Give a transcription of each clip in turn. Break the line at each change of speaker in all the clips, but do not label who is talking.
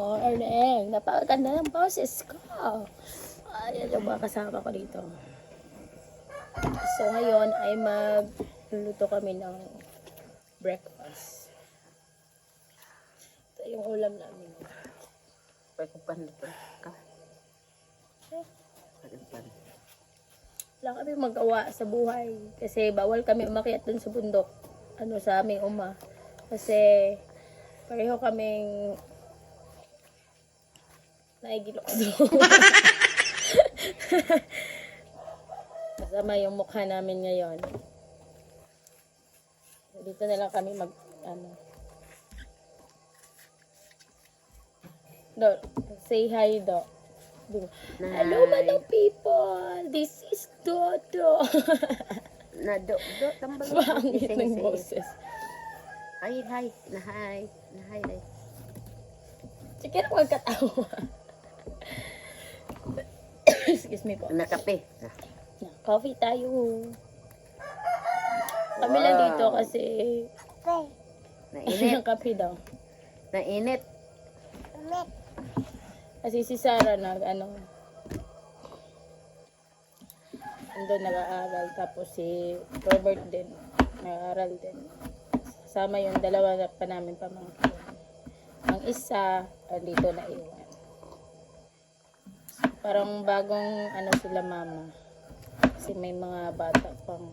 morning. Napakaganda ng boses ko. Ayan yung mga kasama ko dito. So, ngayon ay magluluto kami ng breakfast. Ito yung ulam namin.
Pagkupan dito ka. Pagkupan.
Wala kami magawa sa buhay. Kasi bawal kami umakyat dun sa bundok. Sa aming uma. Kasi pareho kaming naigilok doon. Kasama yung mukha namin ngayon. Dito na lang kami Do, say hi, Do. Hello, madam people. This is Dodo.
Tambal.
Pangit ng boses.
Hi. Nahay.
Sige na magkatawa. Excuse me po.
Nakape.
Coffee tayo. Kami lang dito kasi
Nainit.
ng kape daw.
Nainit.
Kasi si Sarah andun nag-aaral, tapos si Robert din nag-aaral din. Sama yung dalawa na pa namin pamangkin. Ang isa andito na iwan. Parang bagong sila mama. Kasi may mga bata pang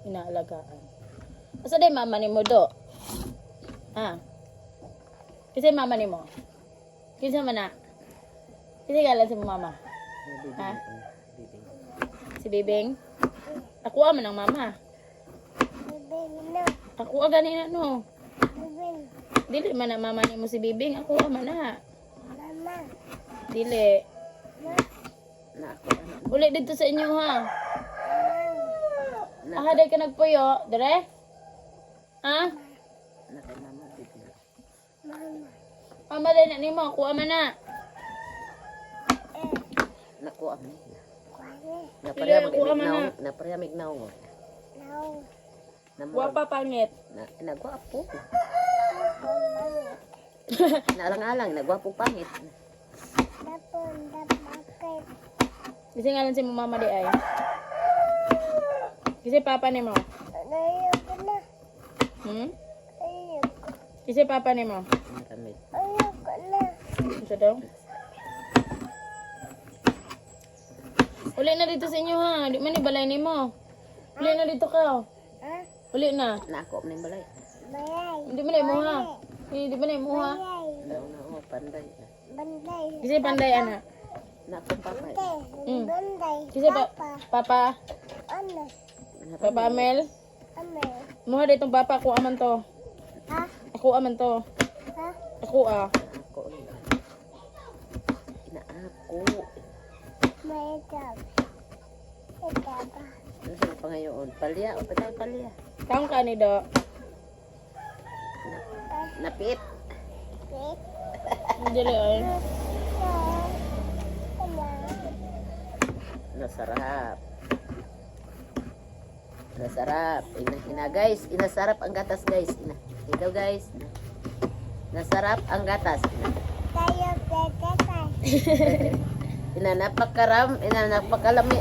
inaalagaan. Asa day mama ni mo, Do? Kasi mama ni mo. Kinsa man na? Kasi galan si mama. Ha? Si Bibing? Ako man ang mama. Ako ganina no. Dili man na mama ni mo si Bibing. Ako man na. Dili. Uli dito sa inyo ha. Day ka nagpuyo. Dere? Ha? Mama din na ni mo. Kuha man na.
Nakuha mo. Napariyamig na ako.
Guwapa pangit.
Nagwapo. Naalang-alang. Nagwapo pangit.
Kasi ngalan si mama di ay. Kasi papa ni mo. Kasi papa ni mo. Isa daw? Uli na dito sa inyo ha. Di man ibalay ni mo. Uli na dito ka. Uli na.
Nako mo na yung balay.
Hindi mo na mo ha. Hindi mo na mo ha.
Panday.
Kasi panday anak.
Nako papay.
Kasi papa. Papa Amel. Muha dito itong papa. Ako aman to. Ako aman to. Ako
Ano pa ngayon? Palya o patay palya?
Kaong ka ni Do.
Napit.
Hindi ay. Nasarap.
Ina guys. Inasarap ang gatas guys. Ikaw guys. Nasarap ang gatas. Napakalami.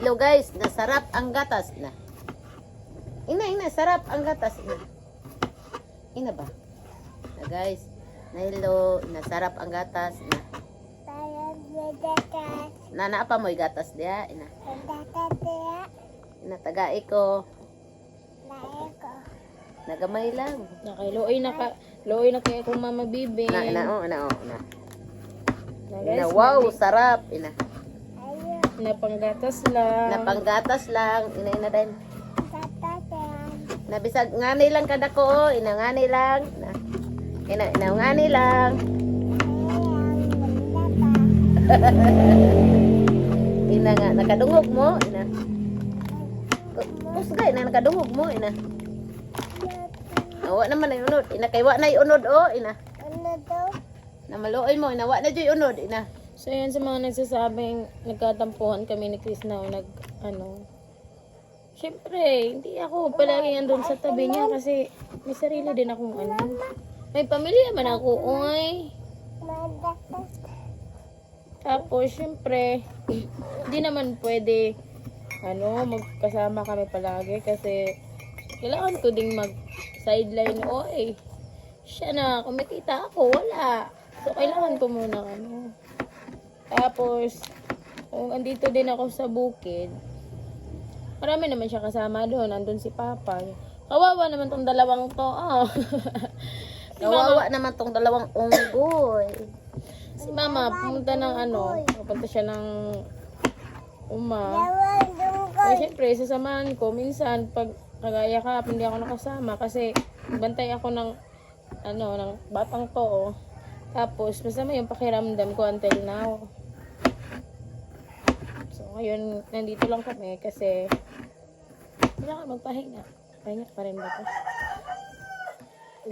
Ilo guys. Nasarap ang gatas. Sarap ang gatas. Ina ba? Guys. Ilo. Nasarap ang gatas. Apa mo'y gatas dia. Tagai ko. Nagamay lang.
Nakailoy na kaya kung mama Bibing.
Wow, sarap.
Napanggatas lang.
Ina din. Nabisag ngani lang kada ko. Ngani lang. Ngani lang. Nga, nakadungog mo. Usgay na nakadungog mo. Nawa naman ay unod. Kaywa na unod Na maluoy mo. Nawa na dyo'y unod.
So yan sa mga nagsasabing nagkatampuhan kami ni Chris na Siyempre, hindi ako palagi andun sa tabi niya kasi may sarili din akong May pamilya man ako, oy. Tapos, syempre, hindi naman pwede, magkasama kami palagi kasi kailangan ko ding mag-sideline, oy. Siya na, kumikita ako, wala. So, kailangan ko muna, Tapos, kung andito din ako sa bukid, marami naman siya kasama doon. Andun si Papa. Kawawa naman tong dalawang to, Si
Kawawa naman tong dalawang unggoy.
Si Mama, pumunta siya ng Eh, syempre, sasamahan ko. Minsan, pag kagaya ka, hindi ako nakasama kasi bantay ako ng batang to, Tapos, masama yung pakiramdam ko until now. So, ngayon, nandito lang kami kasi kailangan magpahinga. Pahinga pa rin ba ito?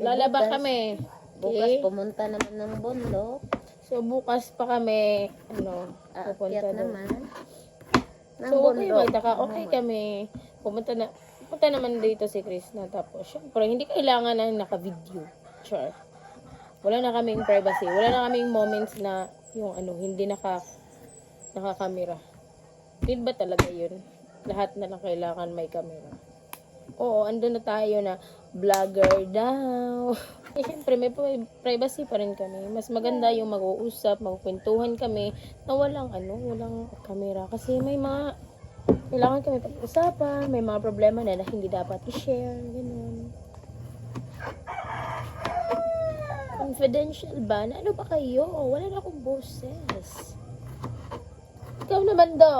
Lalaba kami.
Bukas
Okay?
pumunta naman ng bundok.
So, bukas pa kami, pupunta
Aakyat
doon.
naman. Ng
So, okay,
bundok.
magtaka. Okay kami. Pumunta naman dito si Chris na. Tapos, syempre, hindi kailangan na naka-video. Sure. Wala na kaming privacy. Wala na kaming moments na yung hindi naka-camera. Need ba talaga yun? Lahat na lang kailangan may camera. Oo, andun na tayo na vlogger daw. Eh, syempre, may privacy pa rin kami. Mas maganda yung mag-uusap, magkwentuhan kami na walang camera. Kasi may mga kailangan kami pag-usapan, may mga problema na hindi dapat i-share, ganun. Confidential ba? Na ano ba kayo? Wala na akong boses. Ikaw naman do.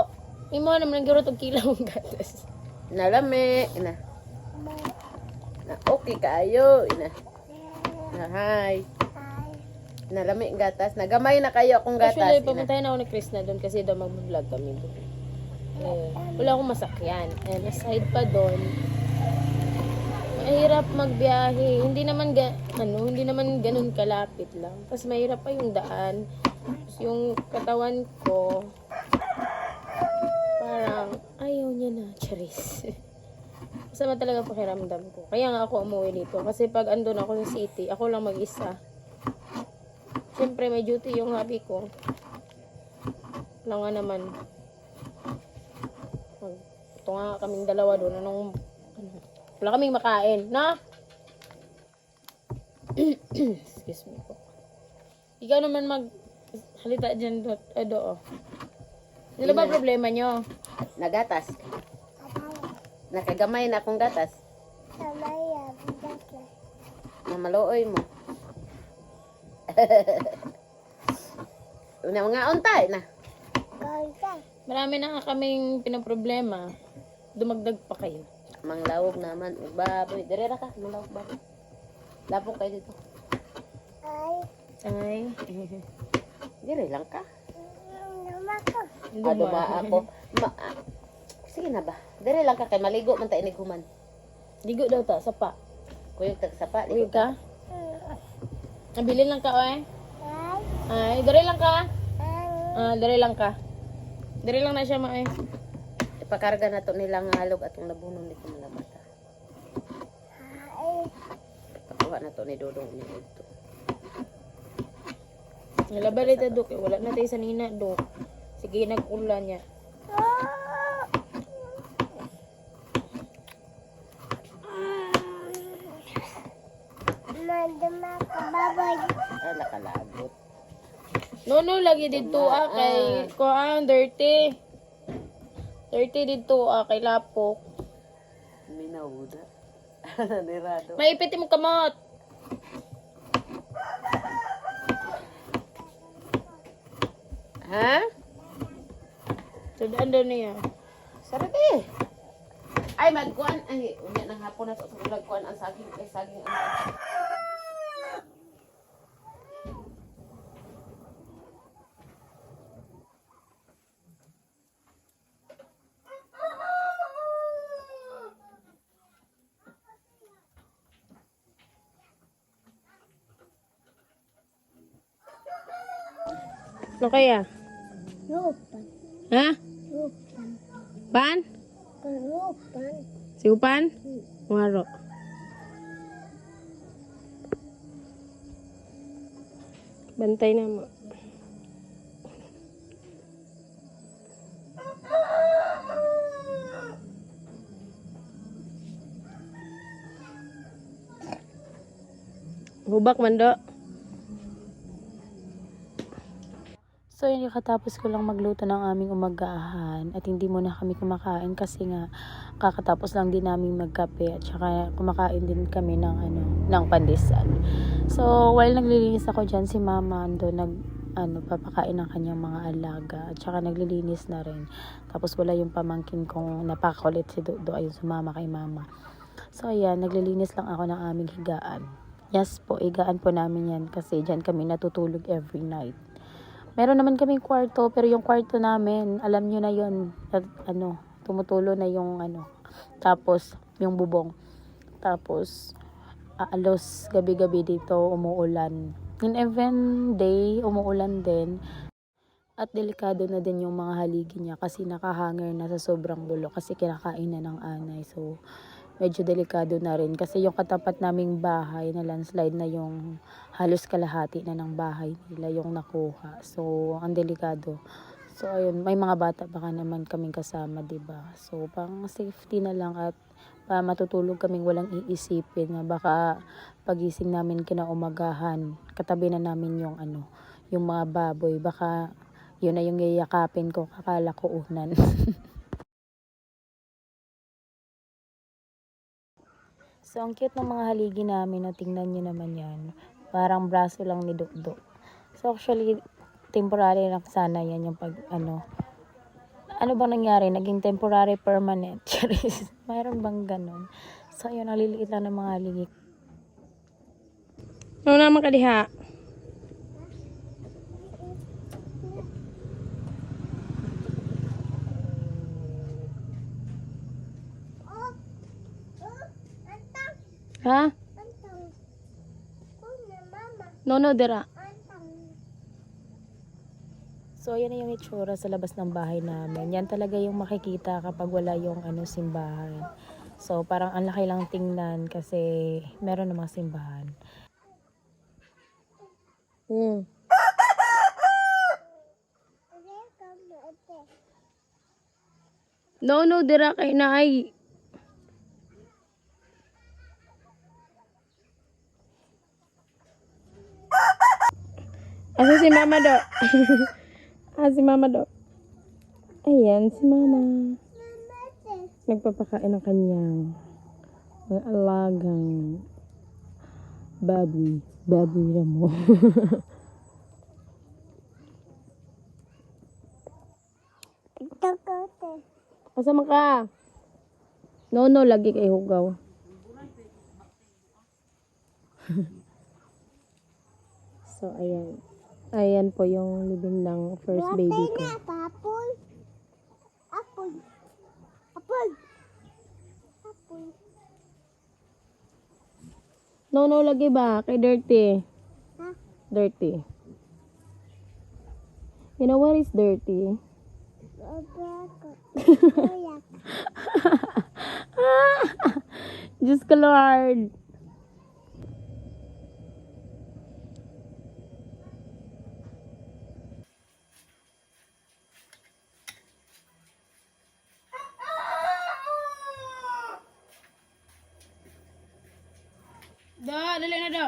Imo naman nagiro tog kilaw ang gatas.
Nalami. Ina. Na okay kayo. Ina. Na hi. Nalami ang gatas. Nagamay na kayo akong gatas.
Actually,
Ina.
pumuntahin ako ni Chris na doon kasi daw mag-vlog kami doon. Wala akong masakyan. And aside pa doon, mahirap magbiyahe. Hindi naman ganun kalapit lang. Tapos mahirap pa yung daan. Tapos yung katawan ko, parang ayaw niya na, charis. Masama talaga pakiramdam ko. Kaya nga ako umuwi dito. Kasi pag andun ako sa city, ako lang mag-isa. Siyempre may duty yung hubby ko. Wala nga naman. Ito nga kaming dalawa doon. Wala kaming makain. Na? Excuse me po. Ikaw naman halita dyan do. Ano ba problema nyo?
Nagatas. Nakagamay na akong gatas. Na maluoy mo. Una mga untay na.
Marami na nga kaming pinaproblema. Dumagdag pa kayo.
Manglawog naman. Baboy. Direra ka. Manglawog baboy. Lapok kayo dito.
Ay.
Dire lang ka.
Duma.
Duma ako. Sige na ba? Dire lang ka kay maligo man ta iniguman.
Ligo daw ta, sapa.
Kuyog tag sapa.
Uy ka? Nabilin lang ka, oy. Ay, dali lang ka. Dali lang ka. Dali lang na siya, ma,
Ipakarga na to nilang halog atong nabunon dito mga bata. Pakuha na to ni Dodong ni dito.
Nalabali ta, Dok. Wala na tayo sa nina, Dok. Sige, nag-ulan niya.
Ay, nakalagot.
No, lagi dito, kay kuan, dirty. Dirty dito, kay lapok.
Minawuda. Nirado.
Maipit mo kamot.
Ha?
Tudaan daw niya.
Sarap eh. Ay, magkuan. Ay, unya ng hapon na to. Sa magkuan ang saging. Ay, saging ang
Ano kaya? Ha? Pan? Si Upan? Waro. Bantay na mo. Hubak man do. So, yun, katapos ko lang magluto ng aming umagahan at hindi muna kami kumakain kasi nga kakatapos lang din namin magkape at saka kumakain din kami ng ng pandesal. So, while naglilinis ako dyan, si mama ando papakain ng kanyang mga alaga at saka naglilinis na rin. Tapos wala yung pamangkin kong napakulit si Dodo ayun sumama kay mama. So, ayan, naglilinis lang ako ng aming higaan. Yes po, higaan po namin yan kasi dyan kami natutulog every night. Meron naman kaming kwarto, pero yung kwarto namin, alam nyo na yun, tumutulo na yung tapos yung bubong. Tapos, alos gabi-gabi dito umuulan. In even day, umuulan din. At delikado na din yung mga haligi niya kasi nakahanger na sa sobrang bulok kasi kinakain na ng anay. So, medyo delikado na rin kasi yung katapat naming bahay na landslide na yung halos kalahati na ng bahay nila yung nakuha. So, ang delikado. So, ayun, may mga bata baka naman kaming kasama, 'di ba? So, pang safety na lang at matutulog kaming walang iisipin na baka pagising namin kinaumagahan, katabi na namin yung yung mga baboy, baka yun na yung yayakapin ko, akala ko unan. So, ang cute ng mga haligi namin, tingnan nyo naman yan. Parang braso lang ni Dukduk. So, actually, temporary lang sana yan yung ano bang nangyari? Naging temporary permanent. Charis. Mayroon bang ganun? So, ayun, naliliit lang ng mga haligi. Ano naman ka diha? Ha? No, dira. So, ayan na yung itsura sa labas ng bahay namin. Yan talaga yung makikita kapag wala yung simbahan. So, parang ang laki lang tingnan kasi meron namang simbahan. No, dira kay naay. Asa si mama do? Si mama do. Ayan, si mama. Nagpapakain ng kanyang mga alagang baboy. Baboy na mo. Asa man ka? No, lagi kay hugaw. So, ayan. Ayan po yung living ng first baby ko. No, lagi ba? Kay dirty. Dirty. You know what is dirty? Diyos ko Lord. Dali na do.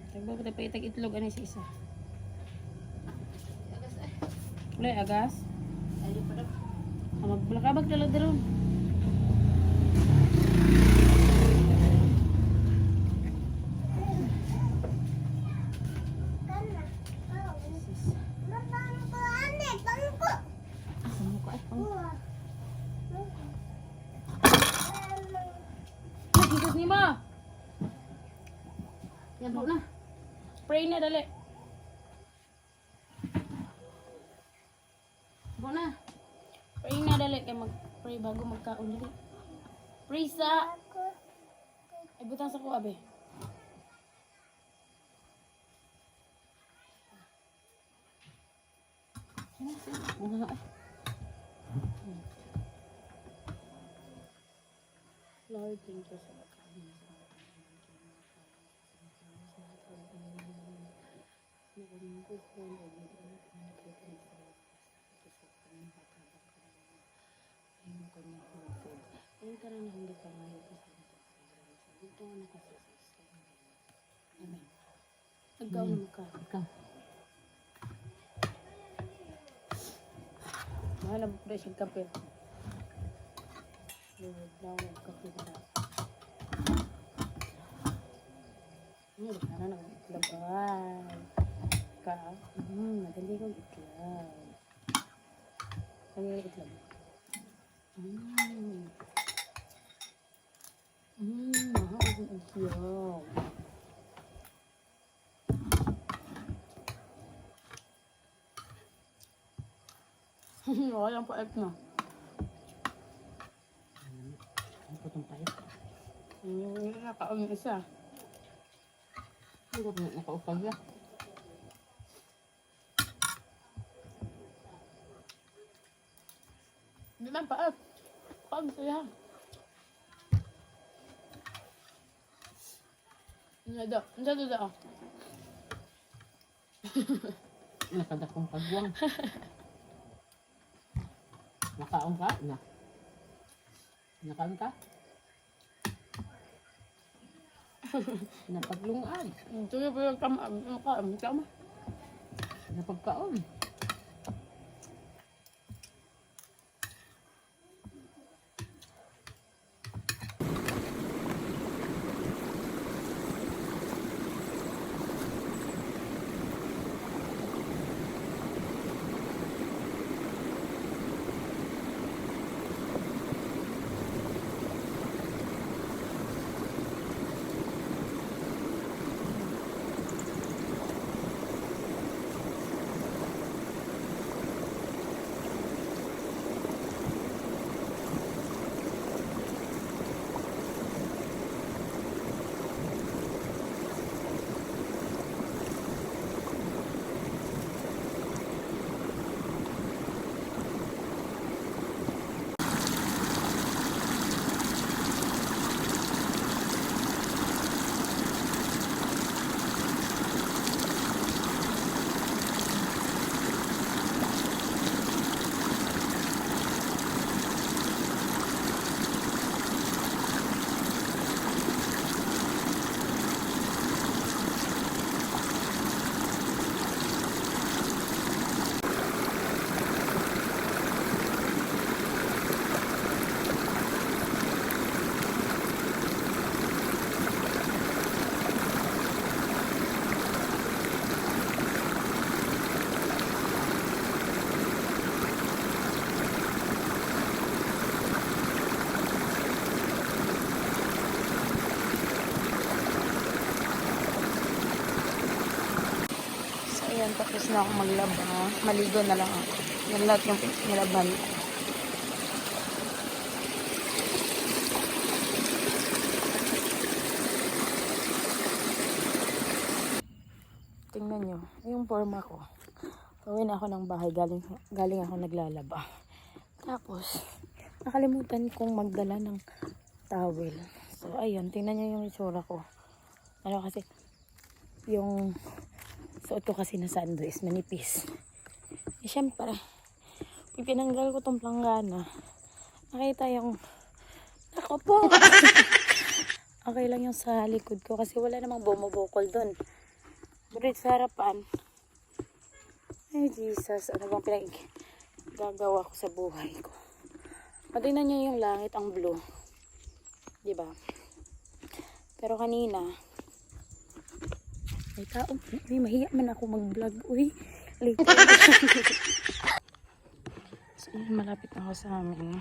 Tagbo kita pa itag itlog ani sa isa. Ulay agas. Magbulakabag dalo dalo. Jesus ni mo. Yan po na. Pray na dali. Bo na. Pray na dali kay mag-pray bago magkaon dali. Pray sa ay butang sa kuha be. Lord, thank you sa Ikaw na ka.
Ikaw.
Mahal ang presyo ng kape. Lord, lang ang kape na. Sana na ang itlog. Ka. Maganda yung itlog. Ano yung itlog? Mahal ang itlog. Walang paet na.
Ano po itong tayo?
Nakaon yung isa.
Ano po nakaupag ya?
Hindi man paet. Pag siya. Hindi daw.
Nakadakong pagbuwang. Nakaon ka? Na. Nakaon ka? Napaglungag.
Tuyo po yung kama.
Napagkaon.
Ayan, tapos na ako maglaba. Maligo na lang ako. Yan lahat yung nilaban. Tingnan nyo, yung forma ko. Gawin ako ng bahay. Galing ako naglalaba. Tapos, nakalimutan kong magdala ng towel. So, ayun, tingnan nyo yung itsura ko. Ano kasi, yung suot ko kasi na sando is manipis. Eh, syempre, pag tinanggal ko tong planggana, nakita yung, ako po! Okay lang yung sa likod ko kasi wala namang bumubukol dun. Pero sa harapan, ay Jesus, ano bang gagawa ko sa buhay ko. Patingnan nyo yung langit, ang blue. Diba? Pero kanina, may tao. Uy, mahiya man ako mag-vlog. Uy, late. So, malapit na ako sa amin.